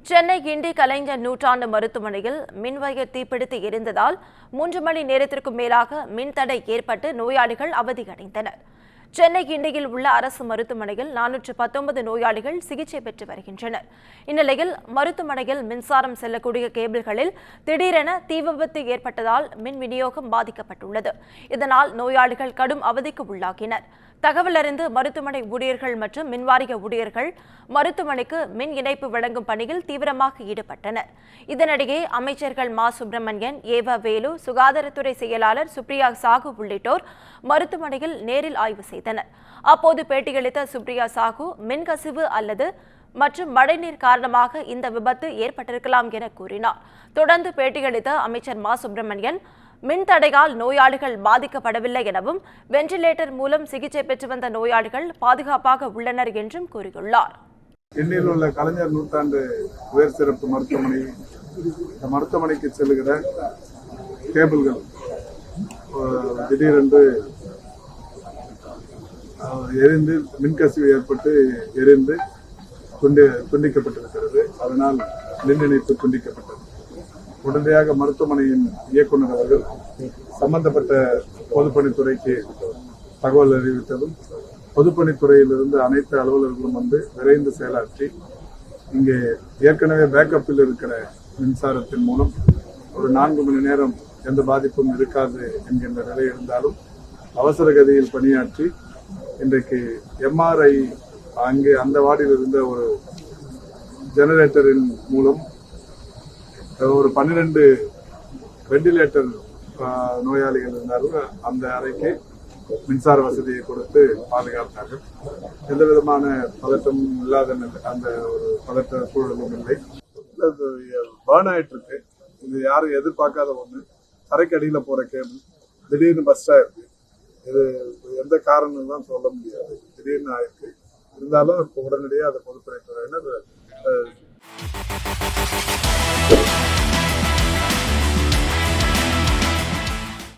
சென்னை கிண்டி கலைஞர் நூற்றாண்டு மருத்துவமனையில் மின்வயர் தீப்பிடித்து எரிந்ததால் 3 மணி நேரத்திற்கும் மேலாக மின்தடை ஏற்பட்டு நோயாளிகள் அவதியடைந்தனர். சென்னை கிண்டியில் உள்ள அரசு மருத்துவமனையில் 419 நோயாளிகள் சிகிச்சை பெற்று வருகின்றனர். இந்நிலையில் மருத்துவமனையில் மின்சாரம் செல்லக்கூடிய கேபிள்களில் திடீரென தீ விபத்து ஏற்பட்டதால் மின் விநியோகம் பாதிக்கப்பட்டுள்ளது. இதனால் நோயாளிகள் கடும் அவதிக்கு உள்ளாகினர். தகவல் அறிந்து மருத்துவமனை ஊழியர்கள் மற்றும் மின்வாரிய ஊழியர்கள் மருத்துவமனைக்கு மின் இணைப்பு வழங்கும் பணியில் தீவிரமாக ஈடுபட்டனர். இதனிடையே அமைச்சர்கள் மா. சுப்பிரமணியன், ஏவ வேலு, சுகாதாரத்துறை செயலாளர் சுப்ரியா சாகு உள்ளிட்டோர் மருத்துவமனையில் நேரில் ஆய்வு செய்தனர். அப்போது பேட்டியளித்த சுப்ரியா சாகு, மின்கசிவு அல்லது மற்றும் மழைநீர் காரணமாக இந்த விபத்து ஏற்பட்டிருக்கலாம் என கூறினார். தொடர்ந்து பேட்டியளித்த அமைச்சர் மா. சுப்பிரமணியன், மின்தடையால் நோயாளிகள் பாதிக்கப்படவில்லை எனவும் வெண்டிலேட்டர் மூலம் சிகிச்சை பெற்று வந்த நோயாளிகள் பாதுகாப்பாக உள்ளனர் என்றும் கூறியுள்ளார். சென்னையில் உள்ள கலைஞர் நூற்றாண்டு உயர் சிறப்பு மருத்துவமனை, இந்த மருத்துவமனைக்கு செல்லுகிற கேபிள்கள் திடீரென்று எரிந்து மின்கசிவு ஏற்பட்டு எரிந்து துண்டிக்கப்பட்டிருக்கிறது. அதனால் மின் இணைப்பு துண்டிக்கப்பட்டது. உடனடியாக மருத்துவமனையின் இயக்குநர் அவர்கள் சம்பந்தப்பட்ட பொதுப்பணித்துறைக்கு தகவல் அறிவித்ததும் பொதுப்பணித்துறையிலிருந்து அனைத்து அலுவலர்களும் வந்து விரைந்து செயலாற்றி இங்கே ஏற்கனவே பேக்கப்பில் இருக்கிற மின்சாரத்தின் மூலம் ஒரு 4 மணி நேரம் எந்த பாதிப்பும் இருக்காது என்கின்ற நிலை இருந்தாலும் அவசர கதியில் பணியாற்றி இன்றைக்கு எம்ஆர்ஐ அங்கே அந்த வார்டில் இருந்த ஒரு ஜெனரேட்டரின் மூலம் ஒரு 12 வெண்டிலேட்டர் நோயாளிகள் இருந்தாலும் அந்த அறைக்கு மின்சார வசதியை கொடுத்து பாதுகாத்தார்கள். எந்த விதமான பதட்டமும் இல்லாத அந்த ஒரு பதட்ட சூழலும் இல்லை. பர்ன் ஆயிட்டு இருக்கு. இது யாரும் எதிர்பார்க்காத ஒண்ணு. தரைக்கு அடியில போற கேபிள் திடீர்னு பஸ்ட் ஆயிருக்கு. இது எந்த காரணம் தான் சொல்ல முடியாது. திடீர்னு ஆயிருக்கு. இருந்தாலும் இப்போ உடனடியாக அதை பொதுப்பணித்துறையினர்